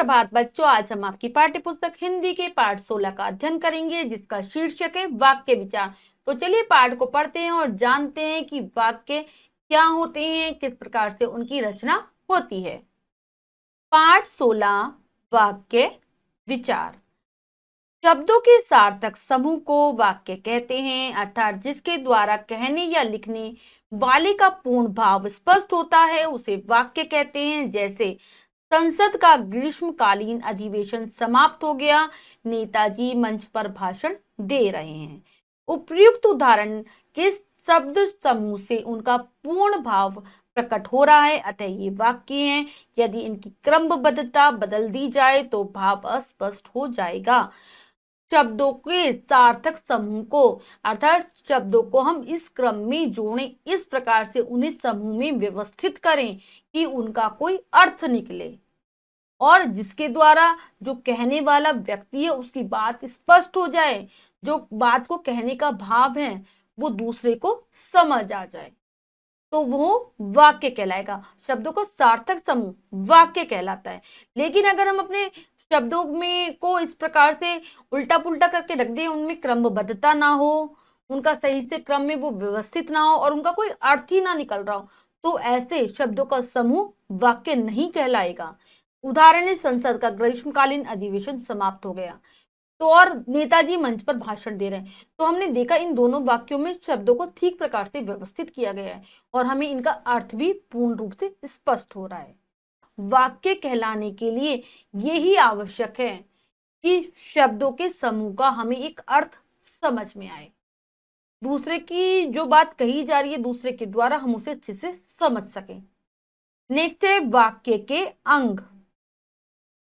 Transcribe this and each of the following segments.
सुप्रभात बच्चों, आज हम आपकी पाठ्य पुस्तक हिंदी के पाठ 16 का अध्ययन करेंगे, जिसका शीर्षक है वाक्य विचार। तो चलिए पाठ को पढ़ते हैं और जानते हैं कि वाक्य क्या होते हैं, किस प्रकार से उनकी रचना होती है। पाठ 16 वाक्य विचार। शब्दों के सार्थक समूह को वाक्य कहते हैं, अर्थात जिसके द्वारा कहने या लिखने वाले का पूर्ण भाव स्पष्ट होता है उसे वाक्य कहते हैं। जैसे संसद का ग्रीष्मकालीन अधिवेशन समाप्त हो गया, नेताजी मंच पर भाषण दे रहे हैं। उपर्युक्त उदाहरण के शब्द समूह से उनका पूर्ण भाव प्रकट हो रहा है, अतः ये वाक्य हैं। यदि इनकी क्रमबद्धता बदल दी जाए तो भाव अस्पष्ट हो जाएगा। शब्दों के सार्थक समूह को अर्थात शब्दों को हम इस क्रम में जोड़ें, इस प्रकार से उन्हें समूह में व्यवस्थित करें कि उनका कोई अर्थ निकले और जिसके द्वारा जो कहने वाला व्यक्ति है उसकी बात स्पष्ट हो जाए, जो बात को कहने का भाव है वो दूसरे को समझ आ जाए, तो वो वाक्य कहलाएगा। शब्दों का सार्थक समूह वाक्य कहलाता है। लेकिन अगर हम अपने शब्दों में को इस प्रकार से उल्टा पुल्टा करके रख दें, उनमें क्रमबद्धता ना हो, उनका सही से क्रम में वो व्यवस्थित ना हो और उनका कोई अर्थ ही ना निकल रहा हो, तो ऐसे शब्दों का समूह वाक्य नहीं कहलाएगा। उदाहरण है, संसद का ग्रीष्मकालीन अधिवेशन समाप्त हो गया, तो और नेताजी मंच पर भाषण दे रहे हैं। तो हमने देखा इन दोनों वाक्यों में शब्दों को ठीक प्रकार से व्यवस्थित किया गया है और हमें इनका अर्थ भी पूर्ण रूप से स्पष्ट हो रहा है। वाक्य कहलाने के लिए यही आवश्यक है कि शब्दों के समूह का हमें एक अर्थ समझ में आए, दूसरे की जो बात कही जा रही है दूसरे के द्वारा हम उसे अच्छे से समझ सकें। नेक्स्ट है वाक्य के अंग।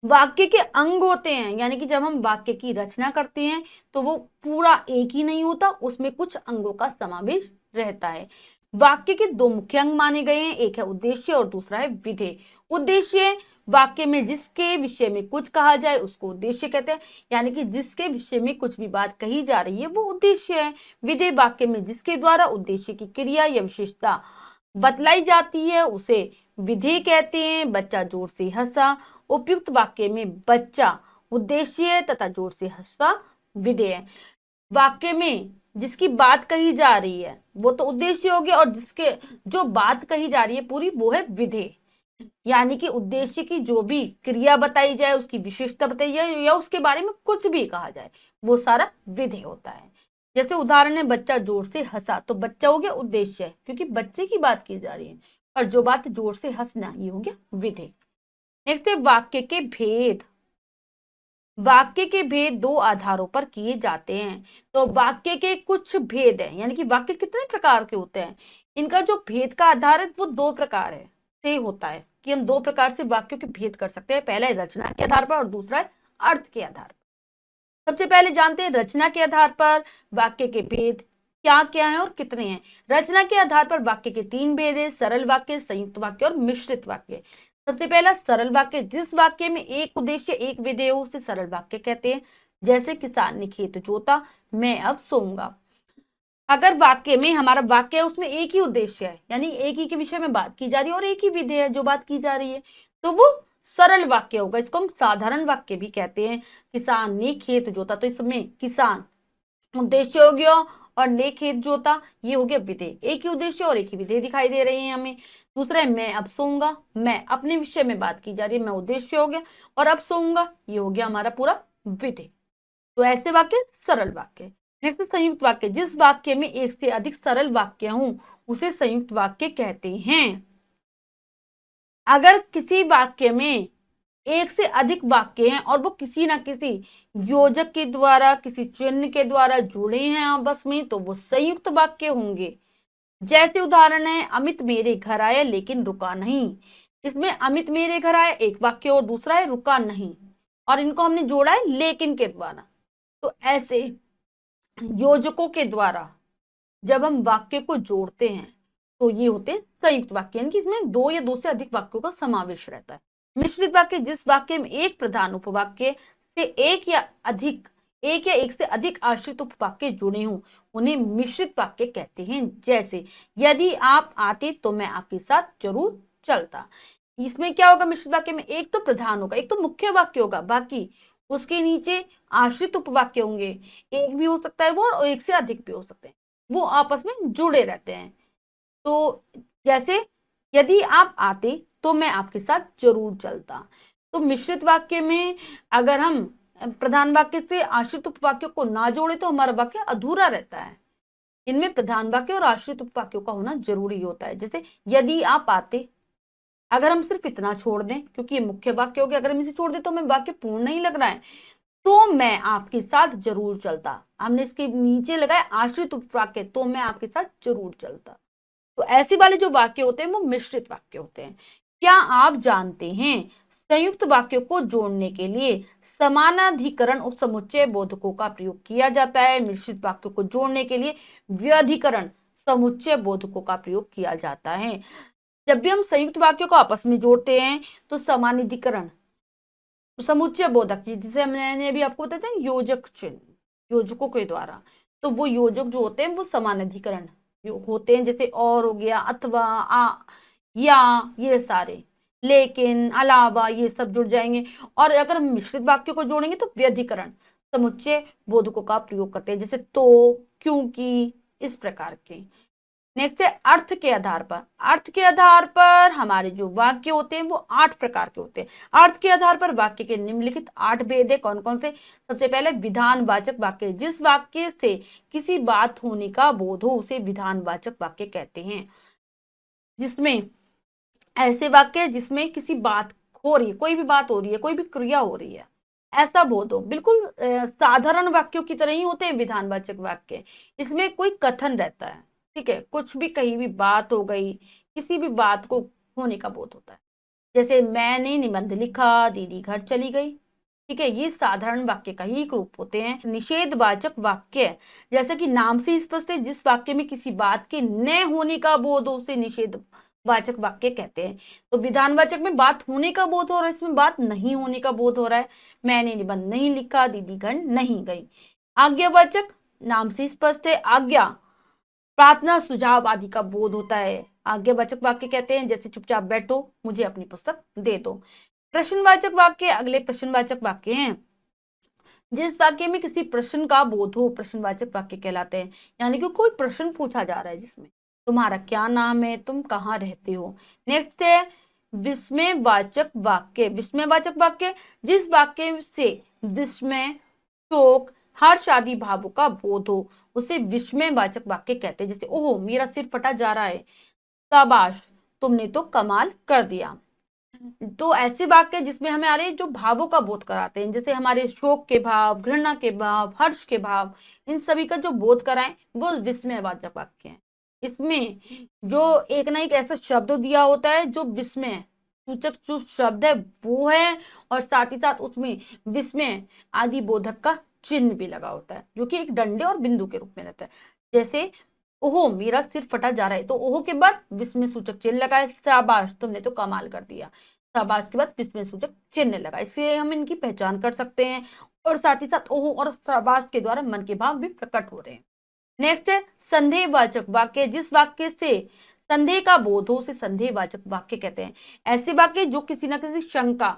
वाक्य के अंग होते हैं, यानी कि जब हम वाक्य की रचना करते हैं तो वो पूरा एक ही नहीं होता, उसमें कुछ अंगों का समावेश रहता है। वाक्य के दो मुख्य अंग माने गए हैं, एक है उद्देश्य और दूसरा है विधेय। उद्देश्य वाक्य में जिसके विषय में कुछ कहा जाए उसको उद्देश्य कहते हैं, यानी कि जिसके विषय में कुछ भी बात कही जा रही है वो उद्देश्य है। विधेय वाक्य में जिसके द्वारा उद्देश्य की क्रिया या विशेषता बतलाई जाती है उसे विधेय कहते हैं। बच्चा जोर से हंसा, उपयुक्त वाक्य में बच्चा उद्देश्य तथा जोर से हंसा विधेय। वाक्य में जिसकी बात कही जा रही है वो तो उद्देश्य हो गया और जिसके जो बात कही जा रही है पूरी वो है विधेय, यानी कि उद्देश्य की जो भी क्रिया बताई जाए, उसकी विशेषता बताई जाए या उसके बारे में कुछ भी कहा जाए वो सारा विधेय होता है। जैसे उदाहरण है, बच्चा जोर से हंसा, तो बच्चा हो गया उद्देश्य क्योंकि बच्चे की बात की जा रही है, और जो बात जोर से हंसना ये हो गया विधेय। नेक्स्ट है वाक्य के भेद। वाक्य के भेद दो आधारों पर किए जाते हैं। तो वाक्य के कुछ भेद हैं, यानी कि वाक्य कितने प्रकार के होते हैं, इनका जो भेद का आधार है वो दो प्रकार है से होता है कि हम दो प्रकार से वाक्यों के भेद कर सकते हैं। पहला है रचना के आधार पर और दूसरा है अर्थ के आधार पर। सबसे पहले जानते हैं रचना के आधार पर वाक्य के भेद क्या क्या है और कितने हैं। रचना के आधार पर वाक्य के तीन भेद है, सरल वाक्य, संयुक्त वाक्य और मिश्रित वाक्य। सबसे पहला सरल वाक्य, जिस वाक्य में एक उद्देश्य एक विधेय हो उसे सरल वाक्य कहते हैं। जैसे किसान ने खेत जोता, मैं अब सोऊंगा। अगर वाक्य में हमारा वाक्य है उसमें एक ही उद्देश्य है, यानी एक ही के विषय में बात की जा रही है और एक ही विधेय है जो बात की जा रही है, तो वो सरल वाक्य होगा। इसको हम साधारण वाक्य भी कहते हैं। किसान ने खेत जोता, तो इसमें किसान उद्देश्य हो गया और ने खेत जोता ये हो गया विधेय। एक ही उद्देश्य और एक ही विधेय दिखाई दे रहे हैं हमें। दूसरा है मैं अब सोऊंगा, मैं अपने विषय में बात की जा रही है, मैं उद्देश्य हो गया और अब सोऊंगा ये हो गया हमारा पूरा विधेय। तो ऐसे वाक्य सरल वाक्य। नेक्स्ट संयुक्त वाक्य, जिस वाक्य में एक से अधिक सरल वाक्य हों उसे संयुक्त वाक्य कहते हैं। अगर किसी वाक्य में एक से अधिक वाक्य हैं और वो किसी ना किसी योजक के द्वारा, किसी चिन्ह के द्वारा जुड़े हैं आपस में, तो वो संयुक्त वाक्य होंगे। जैसे उदाहरण है, अमित मेरे घर आया लेकिन रुका नहीं। इसमें अमित मेरे घर आया एक वाक्य और दूसरा है रुका नहीं, और इनको हमने जोड़ा है लेकिन के द्वारा। तो ऐसे योजकों के द्वारा जब हम वाक्य को जोड़ते हैं तो ये होते हैं संयुक्त वाक्य, यानी कि इसमें दो या दो से अधिक वाक्यों का समावेश रहता है। मिश्रित वाक्य, जिस वाक्य में एक प्रधान उपवाक्य से एक या एक से अधिक आश्रित उपवाक्य जुड़े हों उन्हें मिश्रित वाक्य कहते हैं। जैसे यदि आप आते तो मैं आपके साथ जरूर चलता। इसमें क्या होगा मिश्रित वाक्य में, एक तो प्रधान होगा, एक तो मुख्य वाक्य होगा, बाकी उसके नीचे आश्रित उपवाक्य होंगे, एक भी हो सकता है वो और एक से अधिक भी हो सकते हैं, वो आपस में जुड़े रहते हैं। तो जैसे यदि आप आते तो मैं आपके साथ जरूर चलता। तो मिश्रित वाक्य में अगर हम प्रधान वाक्य से आश्रित उपवाक्य को ना जोड़े तो हमारा वाक्य अधूरा रहता है। इनमें प्रधान वाक्य और आश्रित उपवाक्यों का होना जरूरी होता है। जैसे यदि आप आते, अगर हम सिर्फ इतना छोड़ दें, क्योंकि ये मुख्य वाक्य हो गया, अगर हम इसे छोड़ दें तो हमें वाक्य पूर्ण नहीं लग रहा है। तो मैं आपके साथ जरूर चलता, हमने इसके नीचे लगाया आश्रित उपवाक्य, तो मैं आपके साथ जरूर चलता। तो ऐसे वाले जो वाक्य होते हैं वो मिश्रित वाक्य होते हैं। क्या आप जानते हैं संयुक्त वाक्यों को जोड़ने के लिए समानाधिकरण उपसमुच्चय बोधकों का प्रयोग किया जाता है। मिश्रित वाक्यों को जोड़ने के लिए व्यधिकरण समुच्चय बोधकों का प्रयोग किया जाता है। जब भी हम संयुक्त वाक्यों को आपस में जोड़ते हैं तो समानाधिकरण समुच्चय बोधक, जिसे मैंने अभी आपको बताया था योजक चिन्ह, योजकों के द्वारा, तो वो योजक जो होते हैं वो समानाधिकरण होते हैं। जैसे और हो गया, अथवा, आ, या, ये सारे, लेकिन, अलावा, ये सब जुड़ जाएंगे। और अगर हम मिश्रित वाक्यों को जोड़ेंगे तो व्यधिकरण समुच्चय बोधकों का प्रयोग करते हैं, जैसे तो, क्योंकि, इस प्रकार के। नेक्स्ट है अर्थ के आधार पर। अर्थ के आधार पर हमारे जो वाक्य होते हैं वो 8 प्रकार के होते हैं। अर्थ के आधार पर वाक्य के निम्नलिखित 8 भेद है। कौन कौन से? सबसे पहले विधानवाचक वाक्य, जिस वाक्य से किसी बात होने का बोध हो उसे विधानवाचक वाक्य कहते हैं। जिसमें ऐसे वाक्य जिसमें किसी बात हो रही है, कोई भी बात हो रही है, कोई भी क्रिया हो रही है, ऐसा बोध हो, बिल्कुल साधारण वाक्यों की तरह ही होते हैं विधानवाचक वाक्य। इसमें कोई कथन रहता है, ठीक है, कुछ भी कहीं भी बात हो गई, किसी भी बात को होने का बोध होता है। जैसे मैंने निबंध लिखा, दीदी घर चली गई, ठीक है, ये साधारण वाक्य का ही एक रूप होते हैं। निषेधवाचक वाक्य, जैसे कि नाम से स्पष्ट है, जिस वाक्य में किसी बात के न होने का बोध हो उसे निषेध वाचक वाक्य कहते हैं। तो विधानवाचक में बात होने का बोध हो रहा है, इसमें बात नहीं होने का बोध हो रहा है। मैंने निबंध नहीं लिखा, दीदी घर नहीं गई। आज्ञावाचक, नाम से स्पष्ट है, आज्ञा, प्रार्थना, सुझाव आदि का बोध होता है, आज्ञावाचक वाक्य कहते हैं। जैसे चुपचाप बैठो, मुझे अपनी पुस्तक दे दो। प्रश्नवाचक वाक्य, अगले प्रश्नवाचक वाक्य हैं। जिस वाक्य में किसी प्रश्न का बोध हो प्रश्नवाचक वाक्य कहलाते हैं। यानी कि कोई प्रश्न पूछा जा रहा है, जिसमें तुम्हारा क्या नाम है, तुम कहाँ रहते हो। नेक्स्ट है विस्मयवाचक वाक्य। विस्मयवाचक वाक्य, जिस वाक्य से विस्मय, शोक, हर्ष आदि भावों का बोध हो उसे विस्मयवाचक वाक्य कहते हैं। जैसे ओह मेरा सिर फटा जा रहा है, शाबाश तुमने तो कमाल कर दिया। तो ऐसे वाक्य जिसमें हमें आ रहे जो भावों का बोध कराते हैं, जैसे हमारे शोक के भाव, घृणा के भाव, हर्ष के भाव, इन सभी का जो बोध कराएं वो विस्मयवाचक वाक्य है। इसमें जो एक ना एक ऐसा शब्द दिया होता है जो विस्मय सूचक जो शब्द है वो है, और साथ ही साथ उसमें विस्मय आदि बोधक का चिन्ह भी लगा होता है, जो कि एक डंडे और बिंदु के रूप में रहता है। जैसे ओहो मेरा सिर फटा जा रहा है, तो ओहो के बाद विस्मय सूचक चिन्ह लगा है, शाबाश तुमने तो कमाल कर दिया, शाबाश के बाद विस्मय सूचक चिन्ह लगा, इससे हम इनकी पहचान कर सकते हैं। और साथ ही साथ ओहो और शाबाश के द्वारा मन के भाव भी प्रकट हो रहे हैं। नेक्स्ट है संदेहवाचक वाक्य। जिस वाक्य से संदेह का बोध हो उसे संदेहवाचक वाक्य कहते हैं। ऐसे वाक्य जो किसी न किसी शंका,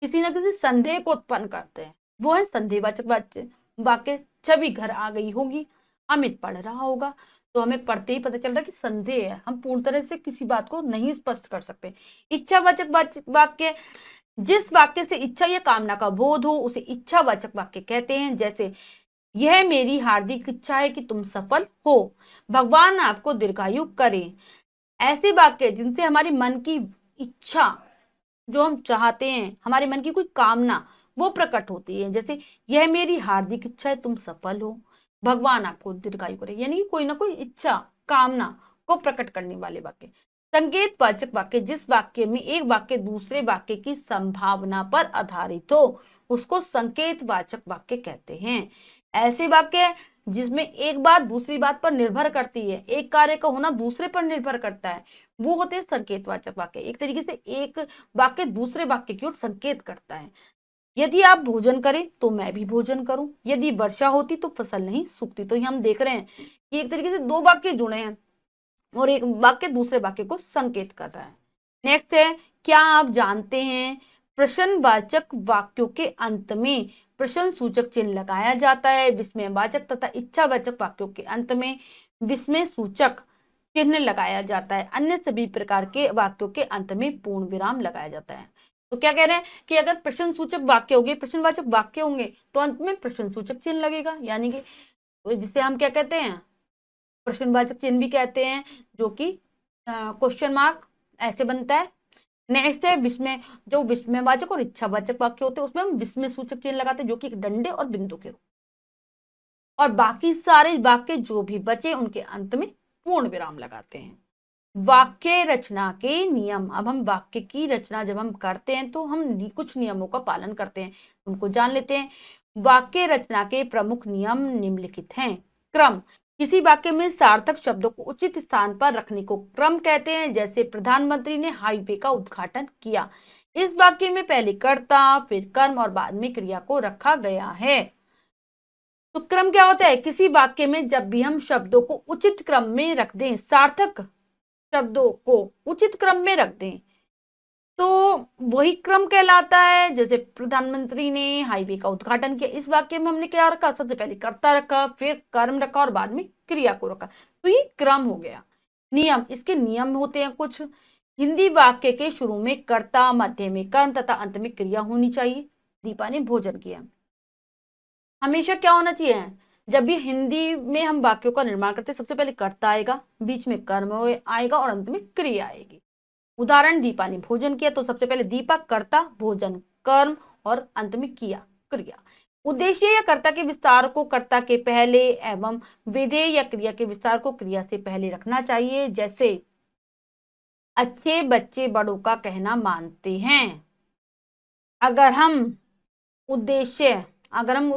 किसी न किसी संदेह को उत्पन्न करते हैं, वो है संदेहवाचक वाक्य। वाक्य छवि घर आ गई होगी, अमित पढ़ रहा होगा, तो हमें पढ़ते ही पता चल रहा है कि संदेह है, हम पूर्ण तरह से किसी बात को नहीं स्पष्ट कर सकते। इच्छावाचक वाक्य, जिस वाक्य से इच्छा या कामना का बोध हो उसे इच्छावाचक वाक्य कहते हैं। जैसे यह मेरी हार्दिक इच्छा है कि तुम सफल हो, भगवान आपको दीर्घायु करे। ऐसे वाक्य जिनसे हमारे मन की इच्छा, जो हम चाहते हैं, हमारे मन की कोई कामना वो प्रकट होती है। जैसे यह मेरी हार्दिक इच्छा है तुम सफल हो, भगवान आपको दीर्घायु करे, यानी कि कोई ना कोई इच्छा कामना को प्रकट करने वाले वाक्य। संकेतवाचक वाक्य, जिस वाक्य में एक वाक्य दूसरे वाक्य की संभावना पर आधारित हो उसको संकेतवाचक वाक्य कहते हैं। ऐसे वाक्य जिसमें एक बात दूसरी बात पर निर्भर करती है, एक कार्य का होना दूसरे पर निर्भर करता है, वो होते हैं संकेतवाचक वाक्य। एक तरीके से एक वाक्य दूसरे वाक्य की ओर संकेत करता है। यदि आप भोजन करें तो मैं भी भोजन करूं, यदि वर्षा होती तो फसल नहीं सूखती। तो हम देख रहे हैं कि एक तरीके से दो वाक्य जुड़े हैं और एक वाक्य दूसरे वाक्य को संकेत कर रहा है। नेक्स्ट है, क्या आप जानते हैं प्रश्नवाचक वाक्यों के अंत में प्रश्न सूचक चिन्ह लगाया जाता है। विस्मयवाचक तथा इच्छावाचक वाक्यों के अंत में विस्मय सूचक चिन्ह लगाया जाता है। अन्य सभी प्रकार के वाक्यों के अंत में पूर्ण विराम लगाया जाता है। तो क्या कह रहे हैं कि अगर प्रश्न सूचक वाक्य होंगे, प्रश्नवाचक वाक्य होंगे, तो अंत में प्रश्न सूचक चिन्ह लगेगा, यानी कि जिसे हम क्या कहते हैं, प्रश्नवाचक चिन्ह भी कहते हैं, जो कि क्वेश्चन मार्क ऐसे बनता है। नेक्स्ट है विस्मय, जो विस्मयवाचक और इच्छावाचक वाक्य होते हैं उसमें हम विस्मय सूचक चिन्ह लगाते हैं, जो कि डंडे और बिंदु के रूप, और बाकी सारे वाक्य जो भी बचे उनके अंत में पूर्ण विराम लगाते हैं। वाक्य रचना के नियम, अब हम वाक्य की रचना जब हम करते हैं तो हम कुछ नियमों का पालन करते हैं, उनको जान लेते हैं। वाक्य रचना के प्रमुख नियम निम्नलिखित हैं। क्रम, किसी वाक्य में सार्थक शब्दों को उचित स्थान पर रखने को क्रम कहते हैं। जैसे प्रधानमंत्री ने हाईवे का उद्घाटन किया, इस वाक्य में पहले कर्ता, फिर कर्म और बाद में क्रिया को रखा गया है। तो क्रम क्या होता है, किसी वाक्य में जब भी हम शब्दों को उचित क्रम में रख दें, सार्थक शब्दों को उचित क्रम में रख दें, तो वही क्रम कहलाता है। जैसे प्रधानमंत्री ने हाईवे का उद्घाटन किया, इस वाक्य में हमने क्या रखा, सबसे पहले कर्ता रखा, फिर कर्म रखा और बाद में क्रिया को रखा, तो ये क्रम हो गया। नियम, इसके नियम होते हैं कुछ। हिंदी वाक्य के शुरू में कर्ता, मध्य में कर्म तथा अंत में क्रिया होनी चाहिए। दीपा ने भोजन किया, हमेशा क्या होना चाहिए, जब भी हिंदी में हम वाक्यों का निर्माण करते हैं सबसे पहले कर्ता आएगा, बीच में कर्म आएगा और अंत में क्रिया आएगी। उदाहरण, दीपा ने भोजन किया, तो सबसे पहले दीपा कर्ता, भोजन कर्म और अंत में किया क्रिया। उद्देश्य या कर्ता के विस्तार को कर्ता के पहले एवं विधेय या क्रिया के विस्तार को क्रिया से पहले रखना चाहिए। जैसे अच्छे बच्चे बड़ों का कहना मानते हैं। अगर हम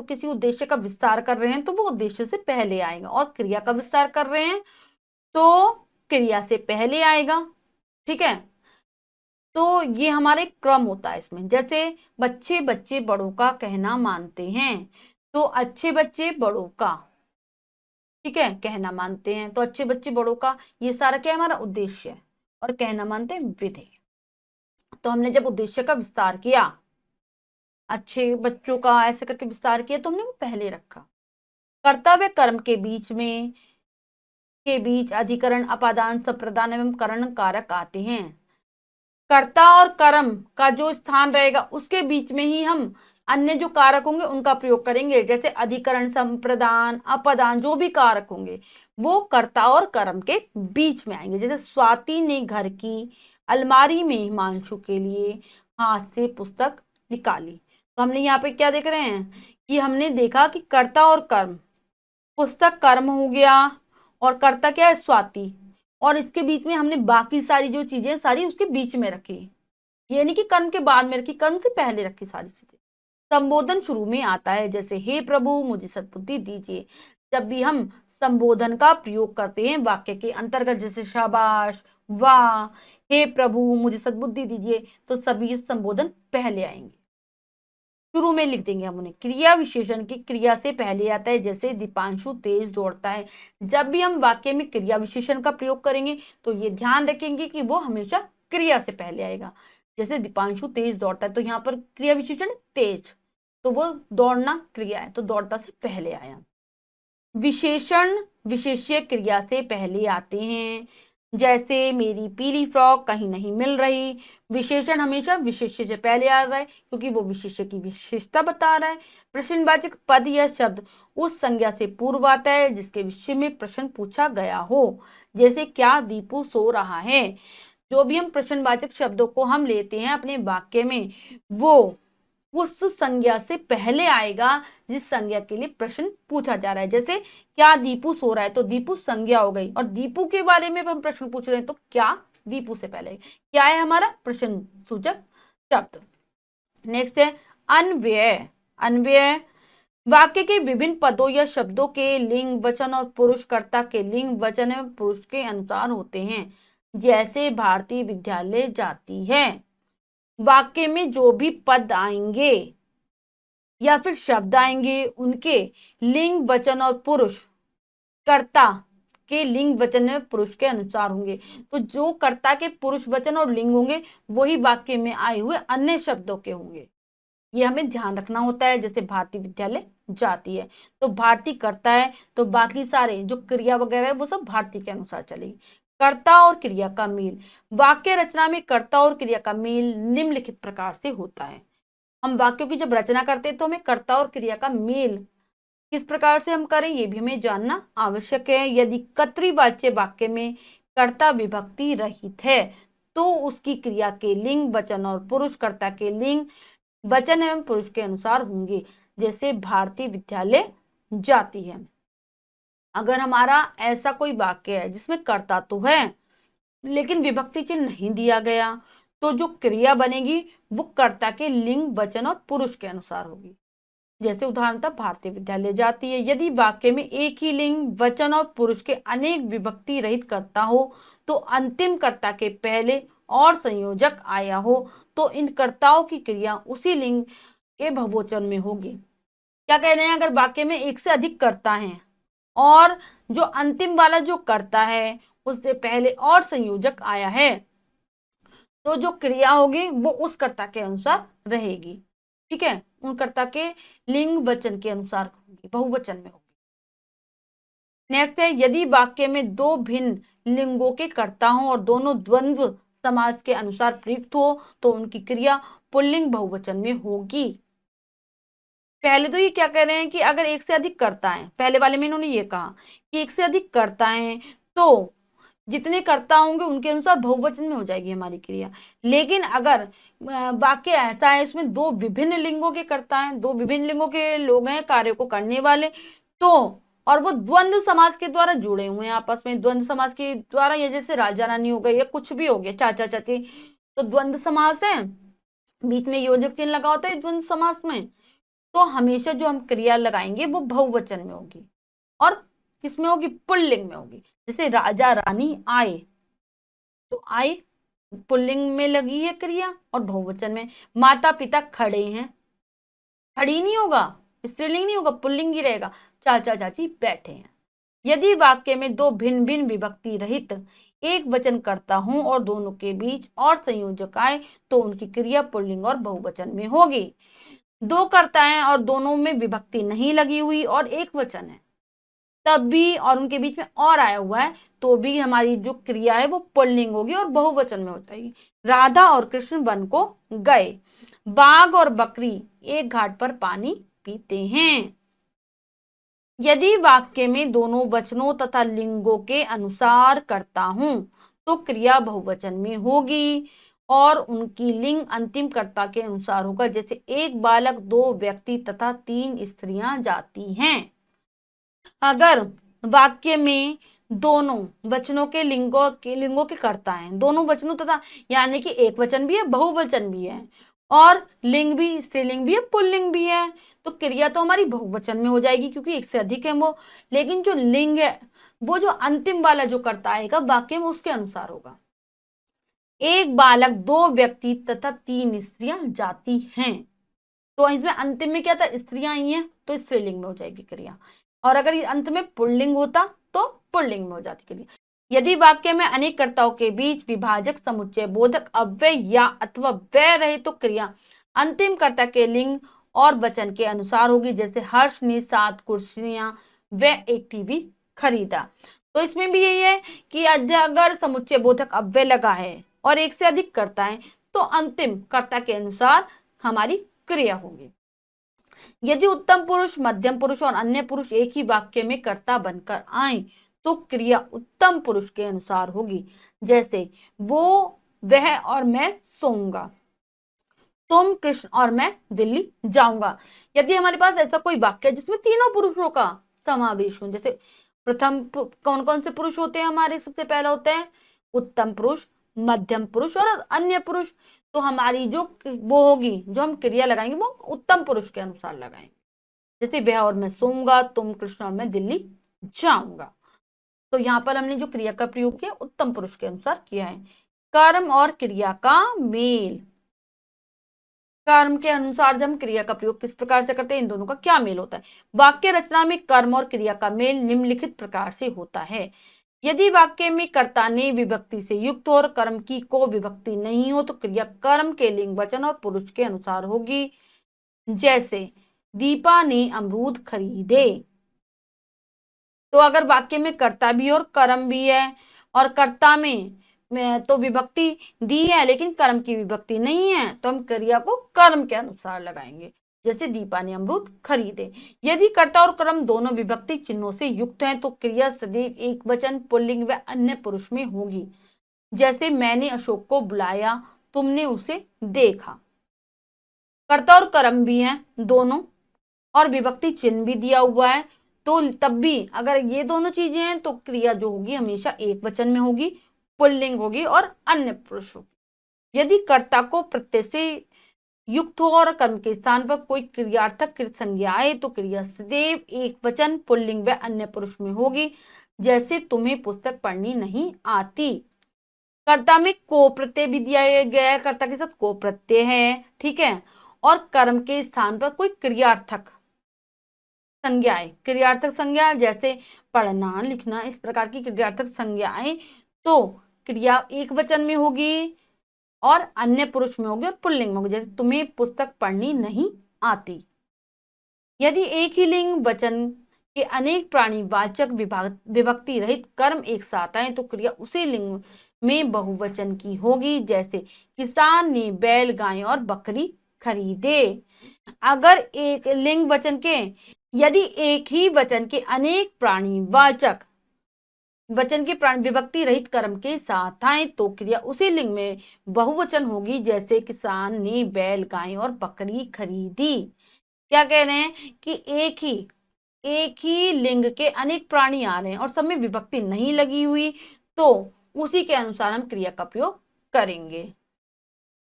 किसी उद्देश्य का विस्तार कर रहे हैं तो वो उद्देश्य से पहले आएगा, और क्रिया का विस्तार कर रहे हैं तो क्रिया से पहले आएगा। ठीक है, तो ये हमारे क्रम होता है इसमें। जैसे बच्चे बच्चे बड़ों का कहना मानते हैं, तो अच्छे बच्चे बड़ों का, ठीक है, कहना मानते हैं, तो अच्छे बच्चे बड़ों का, ये सारा क्या है, हमारा उद्देश्य है, और कहना मानते हैं विधेय। तो हमने जब उद्देश्य का विस्तार किया, अच्छे बच्चों का ऐसे करके विस्तार किया, तो हमने वो पहले रखा। कर्तव्य कर्म के बीच अधिकरण, अपादान, संप्रदान एवं करण कारक आते हैं। कर्ता और कर्म का जो स्थान रहेगा उसके बीच में ही हम अन्य जो कारक होंगे उनका प्रयोग करेंगे। जैसे अधिकरण, संप्रदान, अपदान, जो भी कारक होंगे वो कर्ता और कर्म के बीच में आएंगे। जैसे स्वाति ने घर की अलमारी में हिमांशु के लिए हाथ से पुस्तक निकाली, तो हमने यहाँ पे क्या देख रहे हैं कि हमने देखा कि कर्ता और कर्म, पुस्तक कर्म हो गया और कर्ता क्या है, स्वाति, और इसके बीच में हमने बाकी सारी जो चीजें सारी उसके बीच में रखी, ये नहीं कि कर्म के बाद में रखी, कर्म से पहले रखी सारी चीजें। संबोधन शुरू में आता है, जैसे हे प्रभु मुझे सद्बुद्धि दीजिए। जब भी हम संबोधन का प्रयोग करते हैं वाक्य के अंतर्गत, जैसे शाबाश, वाह, हे प्रभु मुझे सद्बुद्धि दीजिए, तो सभी संबोधन पहले आएंगे, शुरू में लिख देंगे हम उन्हें। क्रिया विशेषण की क्रिया से पहले आता है, जैसे दीपांशु तेज दौड़ता है। जब भी हम वाक्य में क्रिया विशेषण का प्रयोग करेंगे तो ये ध्यान रखेंगे कि वो हमेशा क्रिया से पहले आएगा। जैसे दीपांशु तेज दौड़ता है, तो यहाँ पर क्रिया विशेषण तेज, तो वो दौड़ना क्रिया है, तो दौड़ता से पहले आया। विशेषण विशेष्य क्रिया से पहले आते हैं, जैसे मेरी पीली फ्रॉक कहीं नहीं मिल रही। विशेषण हमेशा विशेष्य से पहले आ रहा है क्योंकि वो विशेष्य की विशेषता बता रहा है। प्रश्नवाचक पद या शब्द उस संज्ञा से पूर्व आता है जिसके विषय में प्रश्न पूछा गया हो। जैसे क्या दीपू सो रहा है। जो भी हम प्रश्नवाचक शब्दों को हम लेते हैं अपने वाक्य में, वो उस संज्ञा से पहले आएगा जिस संज्ञा के लिए प्रश्न पूछा जा रहा है। जैसे क्या दीपू सो रहा है, तो दीपू संज्ञा हो गई, और दीपू के बारे में हम प्रश्न पूछ रहे हैं, तो क्या दीपू से पहले क्या है, हमारा प्रश्न सूचक शब्द। नेक्स्ट है अन्वय। अन्वय वाक्य के विभिन्न पदों या शब्दों के लिंग, वचन और पुरुषकर्ता के लिंग, वचन एवं पुरुष के अनुसार होते हैं। जैसे भारतीय विद्यालय जाती है। वाक्य में जो भी पद आएंगे या फिर शब्द आएंगे उनके लिंग, वचन और पुरुष कर्ता के लिंग वचन में पुरुष के अनुसार होंगे। तो जो कर्ता के पुरुष वचन और लिंग होंगे वही वाक्य में आए हुए अन्य शब्दों के होंगे। ये हमें ध्यान रखना होता है। जैसे भारती विद्यालय जाती है, तो भारती करता है, तो बाकी सारे जो क्रिया वगैरह है वो सब भारती के अनुसार चलेगी। कर्ता और क्रिया का मेल, वाक्य रचना में कर्ता और क्रिया का मेल निम्नलिखित प्रकार से होता है। हम वाक्यों की जब रचना करते हैं तो हमें कर्ता और क्रिया का मेल किस प्रकार से हम करें ये भी हमें जानना आवश्यक है। यदि कर्तृवाच्य वाक्य में कर्ता विभक्ति रहित है तो उसकी क्रिया के लिंग वचन और पुरुष कर्ता के लिंग वचन एवं पुरुष के अनुसार होंगे। जैसे भारती विद्यालय जाती है। अगर हमारा ऐसा कोई वाक्य है जिसमें कर्ता तो है लेकिन विभक्ति चिन्ह नहीं दिया गया, तो जो क्रिया बनेगी वो कर्ता के लिंग वचन और पुरुष के अनुसार होगी। जैसे उदाहरणतः भारतीय विद्यालय जाती है। यदि वाक्य में एक ही लिंग वचन और पुरुष के अनेक विभक्ति रहित कर्ता हो तो अंतिम कर्ता के पहले और संयोजक आया हो तो इन कर्ताओं की क्रिया उसी लिंग के बहुवचन में होगी। क्या कह रहे हैं, अगर वाक्य में एक से अधिक कर्ता हैं और जो अंतिम वाला जो कर्ता है उससे पहले और संयोजक आया है तो जो क्रिया होगी वो उस कर्ता के अनुसार रहेगी। ठीक है, उन कर्ता के लिंग वचन के अनुसार होगी, बहुवचन में होगी। नेक्स्ट है, यदि वाक्य में दो भिन्न लिंगों के कर्ता हों और दोनों द्वंद्व समास के अनुसार प्रयुक्त हो तो उनकी क्रिया पुल्लिंग बहुवचन में होगी। पहले तो ये क्या कह रहे हैं कि अगर एक से अधिक कर्ता है, पहले वाले में इन्होंने ये कहा कि एक से अधिक कर्ता है तो जितने कर्ता होंगे उनके अनुसार बहुवचन में हो जाएगी हमारी क्रिया। लेकिन अगर वाक्य ऐसा है इसमें दो विभिन्न लिंगों के कर्ता हैं, दो विभिन्न लिंगों के लोग हैं कार्य को करने वाले, तो और वो द्वंद्व समास के द्वारा जुड़े हुए हैं आपस में, द्वंद्व समास के द्वारा, ये जैसे राजा रानी हो गई या कुछ भी हो गया, चाचा चाची, तो द्वंद्व समास है, बीच में योजक चिन्ह लगा होता है द्वंद्व समास में, तो हमेशा जो हम क्रिया लगाएंगे वो बहुवचन में होगी और किसमें होगी, पुल्लिंग में होगी। जैसे राजा रानी आए, तो आए पुल्लिंग में लगी है क्रिया और बहुवचन में। माता पिता खड़े हैं, खड़ी नहीं होगा, स्त्रीलिंग नहीं होगा, पुल्लिंग ही रहेगा। चाचा चाची बैठे हैं। यदि वाक्य में दो भिन्न भिन्न विभक्ति रहित एक वचन करता हूं और दोनों के बीच और संयोजक आए तो उनकी क्रिया पुल्लिंग और बहुवचन में होगी। दो कर्ता हैं और दोनों में विभक्ति नहीं लगी हुई और एक वचन है तब भी, और उनके बीच में और आया हुआ है तो भी हमारी जो क्रिया है वो पुल्लिंग होगी और बहुवचन में हो जाएगी। राधा और कृष्ण वन को गए, बाघ और बकरी एक घाट पर पानी पीते हैं। यदि वाक्य में दोनों वचनों तथा लिंगों के अनुसार करता हूं तो क्रिया बहुवचन में होगी और उनकी लिंग अंतिम कर्ता के अनुसार होगा। जैसे एक बालक, दो व्यक्ति तथा तीन स्त्रियां जाती हैं। अगर वाक्य में दोनों वचनों के लिंगों के कर्ता हैं, दोनों वचनों तथा, यानी कि एक वचन भी है बहुवचन भी है और लिंग भी स्त्रीलिंग भी है पुल्लिंग भी है, तो क्रिया तो हमारी बहुवचन में हो जाएगी क्योंकि एक से अधिक है वो। लेकिन जो लिंग है वो जो अंतिम वाला जो कर्ता आएगा वाक्य में उसके अनुसार होगा। एक बालक, दो व्यक्ति तथा तीन स्त्रियां जाती हैं, तो इसमें अंतिम में क्या था, स्त्रियां आई हैं तो स्त्रीलिंग में हो जाएगी क्रिया, और अगर अंत में पुल्लिंग होता तो पुल्लिंग में हो जाती क्रिया। यदि वाक्य में अनेक कर्ताओं के बीच विभाजक, समुच्चय, बोधक, अव्यय या अथवा व्यय रहे तो क्रिया अंतिम कर्ता के लिंग और वचन के अनुसार होगी। जैसे हर्ष ने 7 कुर्सियां व एक टीवी खरीदा। तो इसमें भी यही है कि अगर समुच्चय, बोधक, अव्यय लगा है और एक से अधिक कर्ता है तो अंतिम कर्ता के अनुसार हमारी क्रिया होगी। यदि उत्तम पुरुष, मध्यम पुरुष और अन्य पुरुष एक ही वाक्य में कर्ता बनकर आए तो क्रिया उत्तम पुरुष के अनुसार होगी। जैसे वो, वह और मैं सोऊंगा, तुम, कृष्ण और मैं दिल्ली जाऊंगा। यदि हमारे पास ऐसा कोई वाक्य है जिसमें तीनों पुरुषों का समावेश हो, जैसे प्रथम कौन कौन से पुरुष होते हैं हमारे, सबसे पहला होते हैं उत्तम पुरुष, मध्यम पुरुष और अन्य पुरुष, तो हमारी जो वो होगी, जो हम क्रिया लगाएंगे वो उत्तम पुरुष के अनुसार लगाएंगे। जैसे वह और मैं सोऊंगा, तुम, कृष्ण और मैं दिल्ली जाऊंगा। तो यहाँ पर हमने जो क्रिया का प्रयोग किया उत्तम पुरुष के अनुसार किया है। कर्म और क्रिया का मेल, कर्म के अनुसार जब हम क्रिया का प्रयोग किस प्रकार से करते हैं, इन दोनों का क्या मेल होता है। वाक्य रचना में कर्म और क्रिया का मेल निम्नलिखित प्रकार से होता है। यदि वाक्य में कर्ता ने विभक्ति से युक्त हो और कर्म की को विभक्ति नहीं हो तो क्रिया कर्म के लिंग वचन और पुरुष के अनुसार होगी। जैसे दीपा ने अमरूद खरीदे। तो अगर वाक्य में कर्ता भी और कर्म भी है और कर्ता में तो विभक्ति दी है लेकिन कर्म की विभक्ति नहीं है तो हम क्रिया को कर्म के अनुसार लगाएंगे। जैसे दीपा ने अमरूद खरीदे। यदि कर्ता और कर्म दोनों विभक्ति चिन्हों से युक्त हैं तो क्रिया सदैव एक वचन पुल्लिंग व अन्य पुरुष में होगी। जैसे मैंने अशोक को बुलाया, तुमने उसे देखा। कर्ता और कर्म भी हैं दोनों और विभक्ति चिन्ह भी दिया हुआ है, तो तब भी अगर ये दोनों चीजें हैं तो क्रिया जो होगी हमेशा एक वचन में होगी, पुल्लिंग होगी और अन्य पुरुष होगी। यदि कर्ता को प्रत्यय से युक्त हो और कर्म के स्थान पर कोई क्रियार्थक संज्ञा आए तो क्रिया सदैव एक वचन पुल्लिंग व अन्य पुरुष में होगी। जैसे तुम्हें पुस्तक पढ़नी नहीं आती। कर्ता में को प्रत्यय भी दिया गया है, कर्ता के साथ को प्रत्यय है, ठीक है। और कर्म के स्थान पर कोई क्रियार्थक संज्ञाएं, क्रियार्थक संज्ञा जैसे पढ़ना लिखना, इस प्रकार की क्रियार्थक संज्ञाएं तो क्रिया एक वचन में होगी और अन्य पुरुष में होगी और पुल्लिंग में होगी। जैसे तुम्हें पुस्तक पढ़नी नहीं आती। यदि एक ही लिंग वचन के अनेक प्राणीवाचक विभक्ति रहित कर्म एक साथ आए तो क्रिया उसी लिंग में बहुवचन की होगी। जैसे किसान ने बैल गाय और बकरी खरीदे। अगर एक लिंग वचन के यदि एक ही वचन के अनेक प्राणीवाचक वचन के प्राण विभक्ति रहित कर्म के साथ आए तो क्रिया उसी लिंग में बहुवचन होगी। जैसे किसान ने बैल गाय और बकरी खरीदी। क्या कह रहे हैं कि एक ही लिंग के अनेक प्राणी आ रहे हैं और सब में विभक्ति नहीं लगी हुई तो उसी के अनुसार हम क्रिया का प्रयोग करेंगे,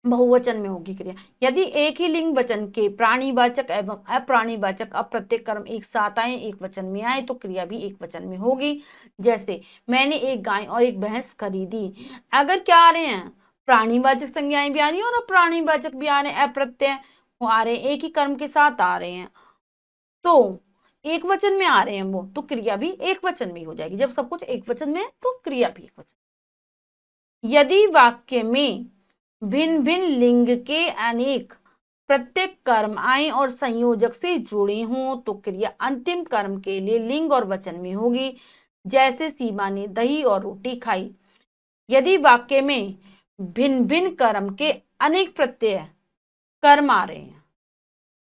बहुवचन में होगी क्रिया। यदि एक ही लिंग वचन के प्राणीवाचक एवं अप्राणीवाचक अप्रत्यय कर्म एक साथ आए, एक वचन में आए तो क्रिया भी एक वचन में होगी। जैसे मैंने एक गाय और एक भैंस खरीदी। अगर क्या आ रहे हैं, प्राणीवाचक संज्ञाएं भी आ रही है और अप्राणीवाचक भी आ रहे हैं, अप्रत्यय आ रहे हैं, एक ही कर्म के साथ आ रहे हैं तो एक वचन में आ रहे हैं वो, तो क्रिया भी एक वचन में हो जाएगी। जब सब कुछ एक वचन में है तो क्रिया भी एक वचन। यदि वाक्य में भिन्न भिन्न लिंग के अनेक प्रत्येक कर्म आए और संयोजक से जुड़े हों तो क्रिया अंतिम कर्म के लिए लिंग और वचन में होगी। जैसे सीमा ने दही और रोटी खाई। यदि वाक्य में भिन्न भिन्न कर्म के अनेक प्रत्यय कर्म आ रहे हैं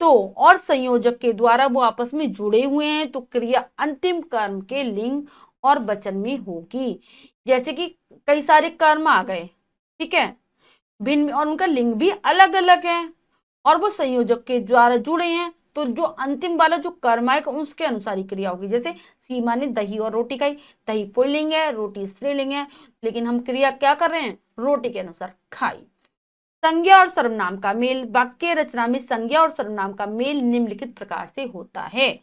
तो और संयोजक के द्वारा वो आपस में जुड़े हुए हैं तो क्रिया अंतिम कर्म के लिंग और वचन में होगी। जैसे कि कई सारे कर्म आ गए, ठीक है, भिन्न और उनका लिंग भी अलग अलग है और वो संयोजक के द्वारा जुड़े हैं तो जो अंतिम वाला जो कर्म आएगा उसके अनुसार ही क्रिया होगी। जैसे सीमा ने दही और रोटी खाई। दही पुल्लिंग है, रोटी स्त्रीलिंग है, लेकिन हम क्रिया क्या कर रहे हैं, रोटी के अनुसार खाई। संज्ञा और सर्वनाम का मेल। वाक्य रचना में संज्ञा और सर्वनाम का मेल निम्नलिखित प्रकार से होता है।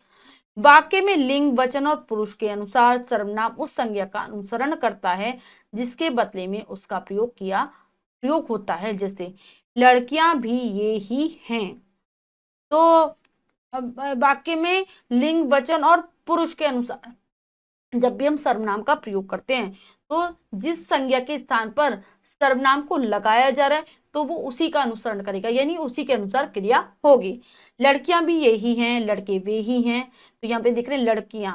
वाक्य में लिंग वचन और पुरुष के अनुसार सर्वनाम उस संज्ञा का अनुसरण करता है जिसके बदले में उसका प्रयोग होता है। जैसे लड़कियां भी ये ही हैं। तो वाक्य में लिंग वचन और पुरुष के अनुसार जब भी हम सर्वनाम का प्रयोग करते हैं तो जिस संज्ञा के स्थान पर सर्वनाम को लगाया जा रहा है तो वो उसी का अनुसरण करेगा, यानी उसी के अनुसार क्रिया होगी। लड़कियां भी यही हैं, लड़के वे ही हैं। तो यहाँ पे देख रहे हैं लड़कियां,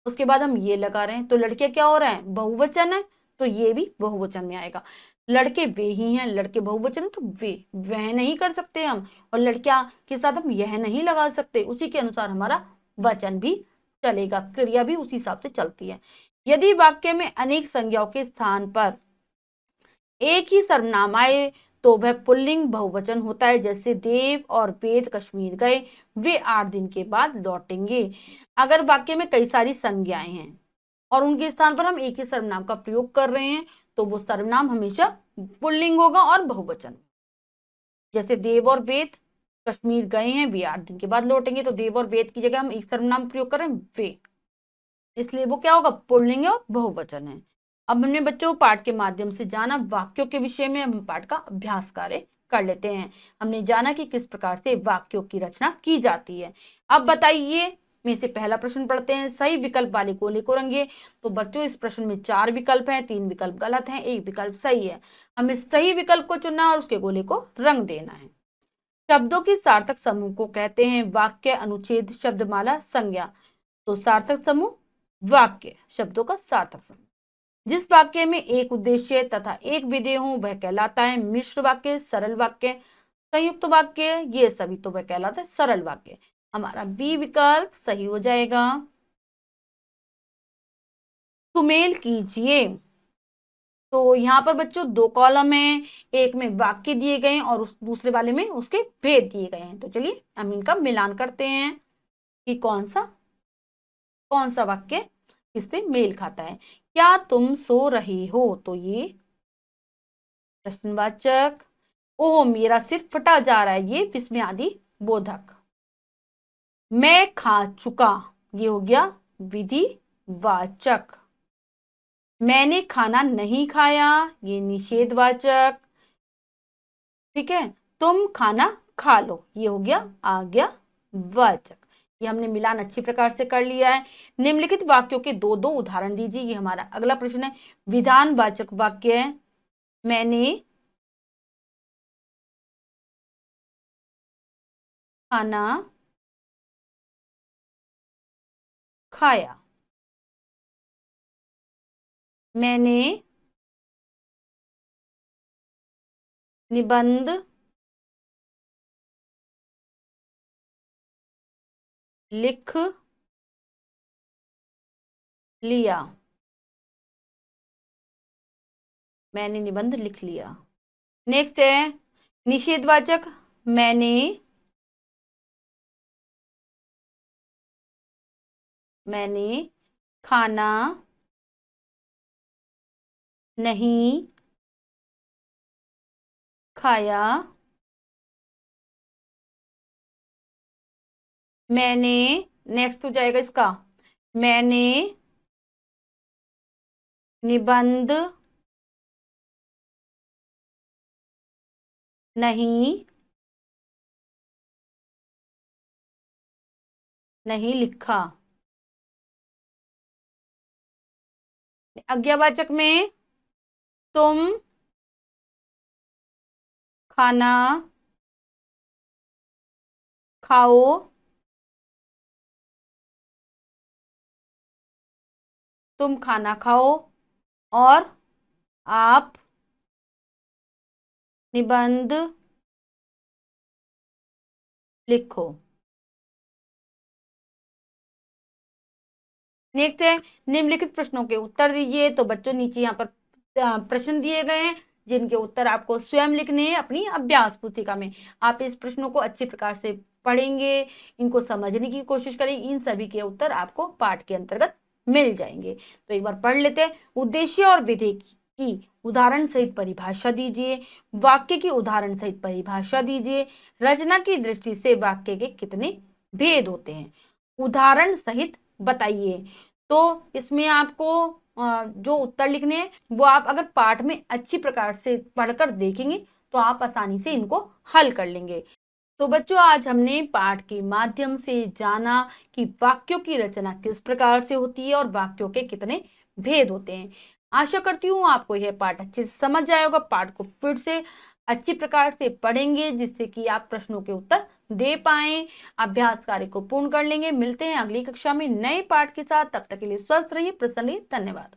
उसके बाद हम ये लगा रहे हैं तो लड़कियां क्या हो रहा है, बहुवचन है तो ये भी बहुवचन में आएगा। लड़के वे ही हैं, लड़के बहुवचन है तो वे वह नहीं कर सकते हम, और लड़कियां के साथ हम यह नहीं लगा सकते, उसी के अनुसार हमारा वचन भी चलेगा, क्रिया भी उसी हिसाब से चलती है। यदि वाक्य में अनेक संज्ञाओं के स्थान पर एक ही सर्वनाम आए तो वह पुल्लिंग बहुवचन होता है। जैसे देव और वेद कश्मीर गए, वे 8 दिन के बाद लौटेंगे। अगर वाक्य में कई सारी संज्ञाएं हैं और उनके स्थान पर हम एक ही सर्वनाम का प्रयोग कर रहे हैं तो वो सर्वनाम हमेशा पुल्लिंग होगा और बहुवचन। जैसे देव और वेद कश्मीर गए हैं, वे 8 दिन के बाद लौटेंगे, तो देव और वेद की जगह हम एक सर्वनाम प्रयोग कर रहे हैं वे, इसलिए वो क्या होगा, पुल्लिंग और बहुवचन है। अब हमने बच्चों पाठ के माध्यम से जाना वाक्यों के विषय में, हम पाठ का अभ्यास कार्य कर लेते हैं। हमने जाना कि किस प्रकार से वाक्यों की रचना की जाती है। अब बताइए, में से पहला प्रश्न पढ़ते हैं, सही विकल्प वाले गोले को रंगिए। तो बच्चों इस प्रश्न में 4 विकल्प हैं, 3 विकल्प गलत हैं, 1 विकल्प सही है। हमें सही विकल्प को चुनना और उसके गोले को रंग देना है। शब्दों की सार्थक समूह को कहते हैं वाक्य, अनुच्छेद, शब्दमाला, संज्ञा। तो सार्थक समूह वाक्य, शब्दों का सार्थक समूह। जिस वाक्य में एक उद्देश्य तथा एक विधेय हो वह कहलाता है मिश्र वाक्य, सरल वाक्य, संयुक्त वाक्य, ये सभी तो वह कहलाता है सरल वाक्य। हमारा बी विकल्प सही हो जाएगा। सुमेल कीजिए। तो यहाँ पर बच्चों 2 कॉलम है, एक में वाक्य दिए गए हैं और उस दूसरे वाले में उसके भेद दिए गए हैं। तो चलिए हम इनका मिलान करते हैं कि कौन सा वाक्य किससे मेल खाता है। क्या तुम सो रहे हो, तो ये प्रश्नवाचक। ओह मेरा सिर फटा जा रहा है, ये विस्मयादि बोधक। मैं खा चुका, ये हो गया विधिवाचक। मैंने खाना नहीं खाया, ये निषेधवाचक। ठीक है, तुम खाना खा लो, ये हो गया आज्ञावाचक। ये हमने मिलान अच्छी प्रकार से कर लिया है। निम्नलिखित वाक्यों के 2-2 उदाहरण दीजिए, ये हमारा अगला प्रश्न है। विधानवाचक वाक्य है, मैंने खाना खाया। मैंने निबंध लिख लिया। मैंने निबंध लिख लिया। नेक्स्ट है निषेधवाचक, मैंने खाना नहीं खाया। मैंने, नेक्स्ट हो जाएगा इसका, मैंने निबंध नहीं लिखा। आज्ञावाचक में तुम खाना खाओ, तुम खाना खाओ और आप निबंध लिखो। नेक्स्ट है निम्नलिखित प्रश्नों के उत्तर दीजिए। तो बच्चों नीचे यहाँ पर प्रश्न दिए गए हैं जिनके उत्तर आपको स्वयं लिखने हैं अपनी अभ्यास पुस्तिका में। आप इस प्रश्नों को अच्छी प्रकार से पढ़ेंगे, इनको समझने की कोशिश करेंगे, इन सभी के उत्तर आपको पाठ के अंतर्गत मिल जाएंगे। तो एक बार पढ़ लेते हैं। उद्देश्य और विधेय की उदाहरण सहित परिभाषा दीजिए, वाक्य की उदाहरण सहित परिभाषा दीजिए, रचना की दृष्टि से वाक्य के कितने भेद होते हैं, उदाहरण सहित बताइए। तो इसमें आपको जो उत्तर लिखने हैं वो आप अगर पाठ में अच्छी प्रकार से पढ़कर देखेंगे तो आप आसानी से इनको हल कर लेंगे। तो बच्चों आज हमने पाठ के माध्यम से जाना कि वाक्यों की रचना किस प्रकार से होती है और वाक्यों के कितने भेद होते हैं। आशा करती हूँ आपको यह पाठ अच्छे से समझ आया होगा। पाठ को फिर से अच्छी प्रकार से पढ़ेंगे जिससे कि आप प्रश्नों के उत्तर दे पाएं, अभ्यास कार्य को पूर्ण कर लेंगे। मिलते हैं अगली कक्षा में नए पाठ के साथ, तब तक के लिए स्वस्थ रहिए, प्रसन्न रहिए। धन्यवाद।